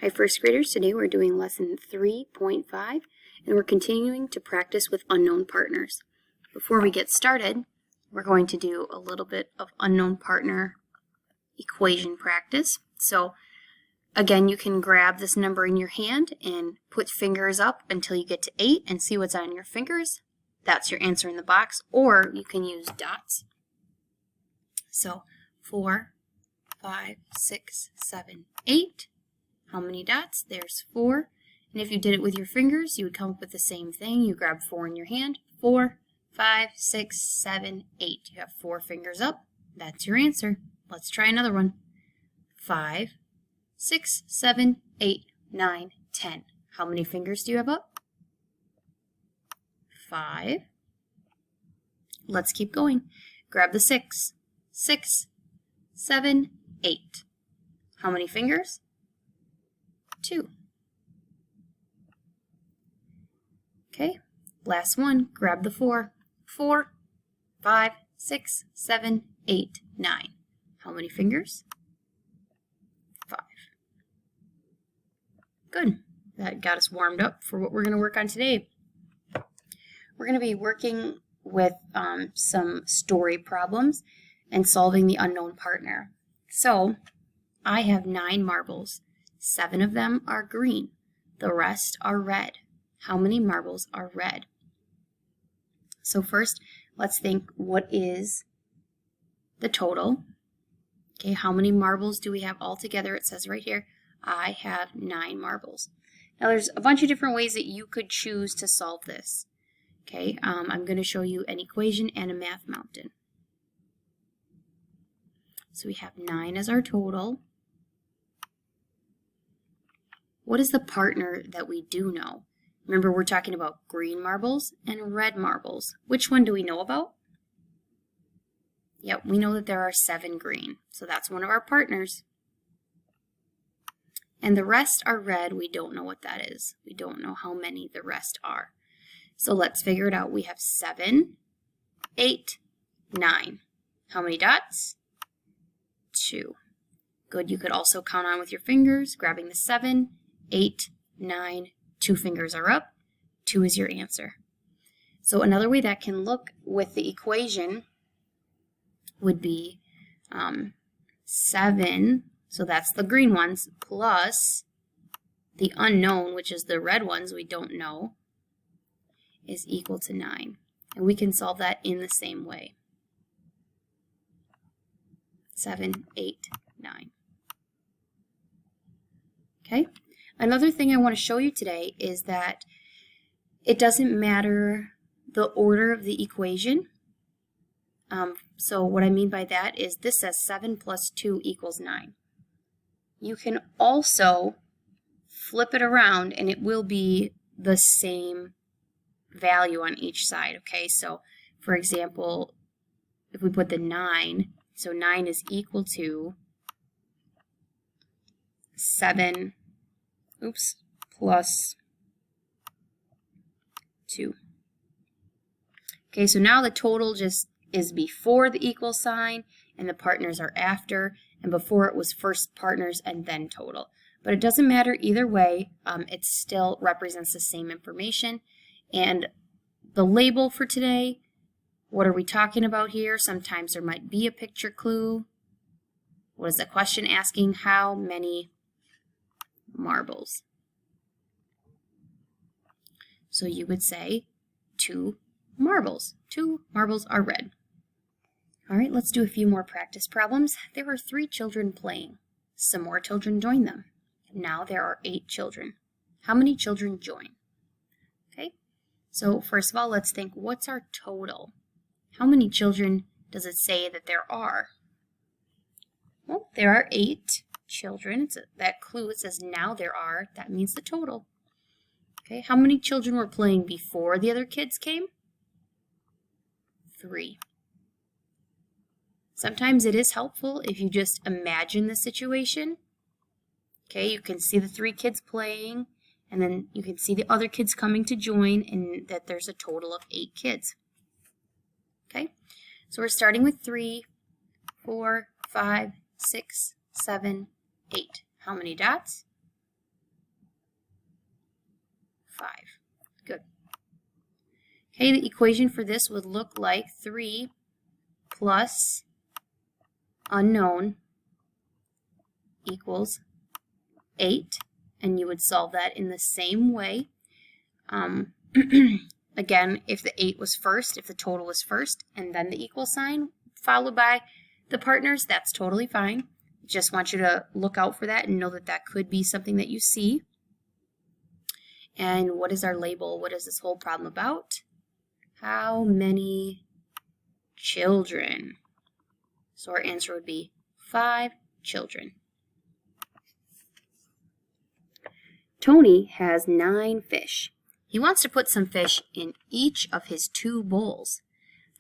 Hi first graders, today we're doing lesson 3.5 and we're continuing to practice with unknown partners. Before we get started, we're going to do a little bit of unknown partner equation practice. So again, you can grab this number in your hand and put fingers up until you get to 8 and see what's on your fingers. That's your answer in the box, or you can use dots. So 4, 5, 6, 7, 8. How many dots? There's 4. And if you did it with your fingers, you would come up with the same thing. You grab 4 in your hand. 4, 5, 6, 7, 8. You have 4 fingers up. That's your answer. Let's try another one. 5, 6, 7, 8, 9, 10. How many fingers do you have up? 5. Let's keep going. Grab the 6. 6, 7, 8. How many fingers? 2. Okay, last one, grab the 4. 4, 5, 6, 7, 8, 9. How many fingers? 5. Good. That got us warmed up for what we're going to work on today. We're going to be working with some story problems and solving the unknown partner. So, I have 9 marbles. 7 of them are green. The rest are red. How many marbles are red? So first, let's think, what is the total? Okay, how many marbles do we have all together? It says right here, I have 9 marbles. Now there's a bunch of different ways that you could choose to solve this. Okay, I'm going to show you an equation and a math mountain. So we have 9 as our total. What is the partner that we do know? Remember, we're talking about green marbles and red marbles. Which one do we know about? Yep, we know that there are 7 green. So that's one of our partners. And the rest are red. We don't know what that is. We don't know how many the rest are. So let's figure it out. We have 7, 8, 9. How many dots? 2. Good. You could also count on with your fingers, grabbing the 7, 8, 9, 2 fingers are up. 2 is your answer. So another way that can look with the equation would be 7, so that's the green ones, plus the unknown, which is the red ones we don't know, is equal to 9. And we can solve that in the same way. 7, 8, 9. Okay? Another thing I want to show you today is that it doesn't matter the order of the equation. So what I mean by that is this says 7 plus 2 equals 9. You can also flip it around and it will be the same value on each side. Okay, so for example, if we put the 9, so 9 is equal to 7 plus 2. Okay, so now the total just is before the equal sign and the partners are after, and before it was first partners and then total. But it doesn't matter either way, it still represents the same information. And the label for today, what are we talking about here? Sometimes there might be a picture clue. What is the question asking? How many marbles? So you would say 2 marbles. 2 marbles are red. All right, let's do a few more practice problems. There were 3 children playing. Some more children joined them. Now there are 8 children. How many children join? Okay, so first of all, let's think, what's our total? How many children does it say that there are? Well, there are 8 children. That clue, it says now there are. That means the total. Okay, how many children were playing before the other kids came? 3. Sometimes it is helpful if you just imagine the situation. Okay, you can see the 3 kids playing, and then you can see the other kids coming to join, and that there's a total of 8 kids. Okay, so we're starting with 3, 4, 5, 6, 7, 8. How many dots? Good. Okay, the equation for this would look like 3 plus unknown equals 8, and you would solve that in the same way. Again, if the 8 was first, if the total was first, and then the equal sign followed by the partners, that's totally fine. Just want you to look out for that and know that that could be something that you see. And what is our label? What is this whole problem about? How many children? So our answer would be 5 children. Tony has 9 fish. He wants to put some fish in each of his 2 bowls.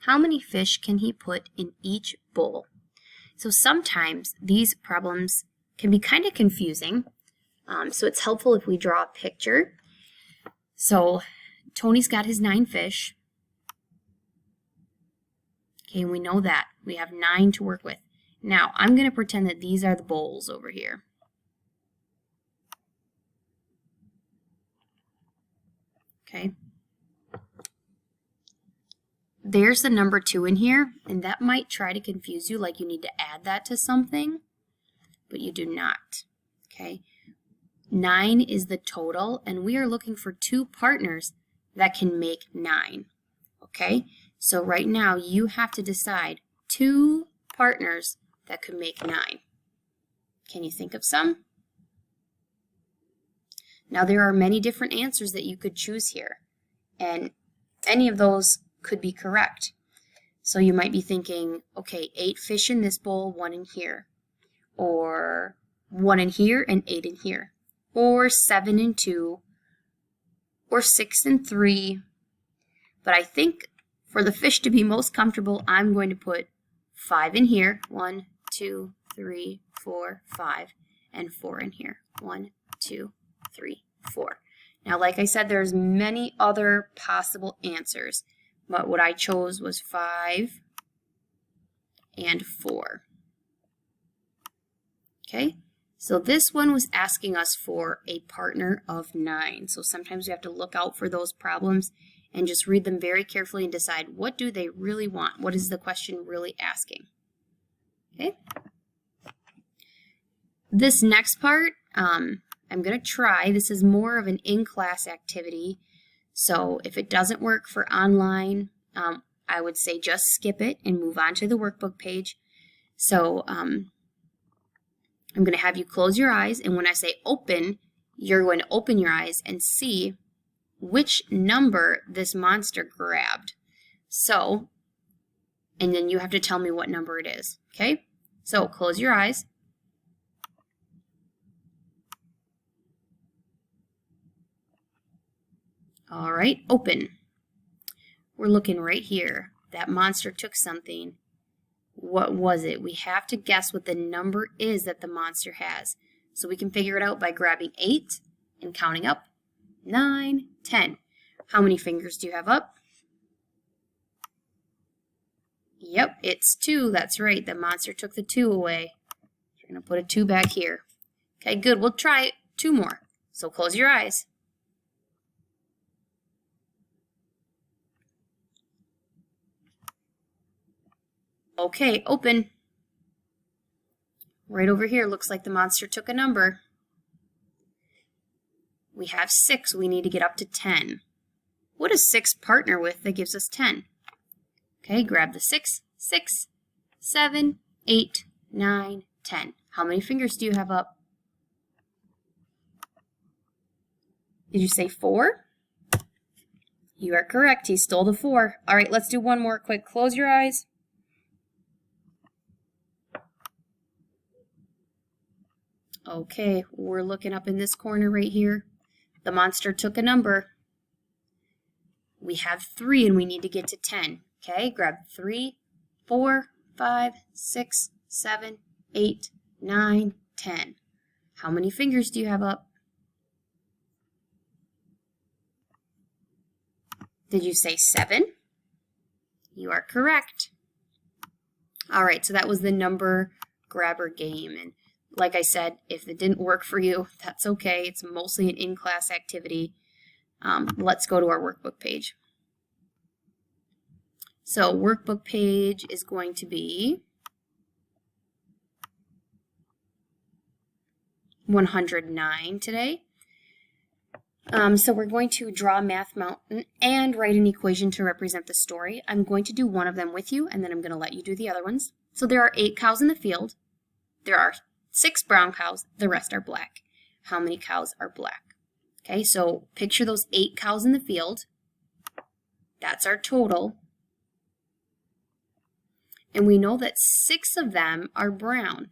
How many fish can he put in each bowl? So sometimes these problems can be kind of confusing. So it's helpful if we draw a picture. So Tony's got his 9 fish. Okay, we know that. We have 9 to work with. Now, I'm going to pretend that these are the bowls over here. Okay. There's the number 2 in here, and that might try to confuse you, like you need to add that to something, but you do not. Okay. 9 is the total, and we are looking for 2 partners that can make 9. Okay. So right now, you have to decide 2 partners that could make 9. Can you think of some? Now, there are many different answers that you could choose here, and any of those could be correct. So you might be thinking, okay, 8 fish in this bowl, 1 in here, or 1 in here and 8 in here, or 7 and 2, or 6 and 3. But I think for the fish to be most comfortable, I'm going to put 5 in here, 1, 2, 3, 4, 5, and 4 in here, 1, 2, 3, 4. Now, like I said, there's many other possible answers, but what I chose was 5 and 4. Okay, so this one was asking us for a partner of 9. So sometimes we have to look out for those problems and just read them very carefully and decide, what do they really want? What is the question really asking? Okay. This next part, I'm going to try. This is more of an in-class activity. So if it doesn't work for online, I would say just skip it and move on to the workbook page. So I'm going to have you close your eyes, and when I say open, you're going to open your eyes and see which number this monster grabbed. So, and then you have to tell me what number it is, okay? So close your eyes. All right, open. We're looking right here. That monster took something. What was it? We have to guess what the number is that the monster has. So we can figure it out by grabbing 8 and counting up. 9, 10. How many fingers do you have up? Yep, it's 2. That's right. The monster took the 2 away. We're going to put a 2 back here. Okay, good. We'll try it. 2 more. So close your eyes. Okay, open. Right over here, looks like the monster took a number. We have 6. We need to get up to 10. What does 6 partner with that gives us 10? Okay, grab the 6. 6, 7, 8, 9, 10. How many fingers do you have up? Did you say 4? You are correct. He stole the 4. All right, let's do one more quick. Close your eyes. Okay, we're looking up in this corner right here. The monster took a number. We have 3 and we need to get to 10. Okay, grab 3, 4, 5, 6, 7, 8, 9, 10. How many fingers do you have up? Did you say 7? You are correct. All right, so that was the number grabber game. And like I said, if it didn't work for you, that's okay. It's mostly an in-class activity. let's go to our workbook page. So workbook page is going to be 109 today. So we're going to draw Math Mountain and write an equation to represent the story. I'm going to do one of them with you, and then I'm going to let you do the other ones. So there are 8 cows in the field. There are 6 brown cows. The rest are black. How many cows are black? Okay, so picture those 8 cows in the field. That's our total. And we know that 6 of them are brown.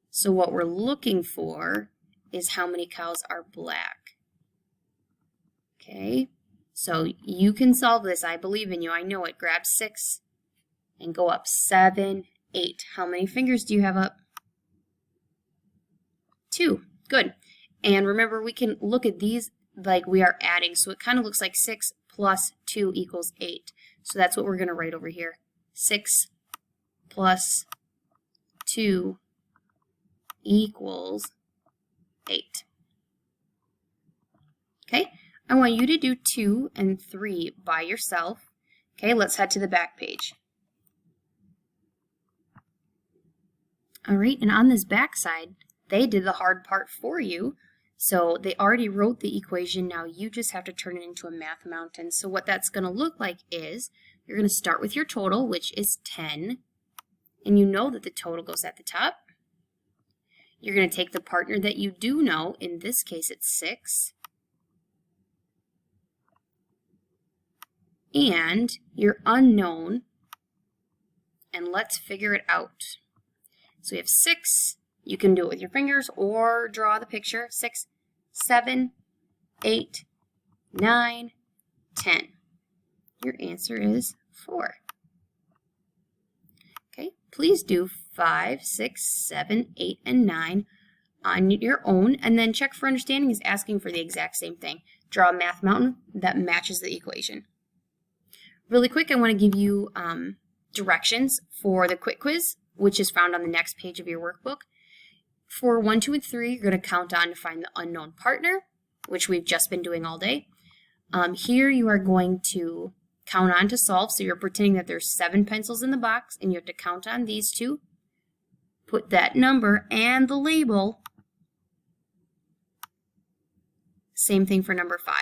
So what we're looking for is how many cows are black. Okay, so you can solve this. I believe in you. I know it. Grab 6 and go up 7, 8. How many fingers do you have up? 2. Good. And remember, we can look at these like we are adding. So it kind of looks like 6 plus 2 equals 8. So that's what we're going to write over here. 6 plus 2 equals 8. Okay, I want you to do 2 and 3 by yourself. Okay, let's head to the back page. All right, and on this back side, they did the hard part for you. So they already wrote the equation. Now you just have to turn it into a Math Mountain. So what that's going to look like is you're going to start with your total, which is 10. And you know that the total goes at the top. You're going to take the partner that you do know. In this case, it's 6. And your unknown. And let's figure it out. So we have 6. You can do it with your fingers or draw the picture. 6, 7, 8, 9, 10. Your answer is 4. Okay, please do 5, 6, 7, 8, and 9 on your own, and then check for understanding is asking for the exact same thing. Draw a Math Mountain that matches the equation. Really quick, I want to give you directions for the quick quiz, which is found on the next page of your workbook. For 1, 2, and 3, you're going to count on to find the unknown partner, which we've just been doing all day. Here you are going to count on to solve, so you're pretending that there's 7 pencils in the box, and you have to count on these 2. Put that number and the label. Same thing for number 5.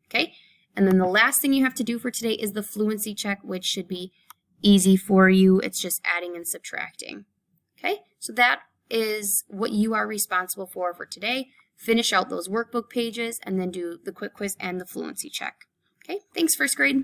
Okay? And then the last thing you have to do for today is the fluency check, which should be easy for you. It's just adding and subtracting. Okay? So that is what you are responsible for today. Finish out those workbook pages and then do the quick quiz and the fluency check. Okay? Thanks, first grade.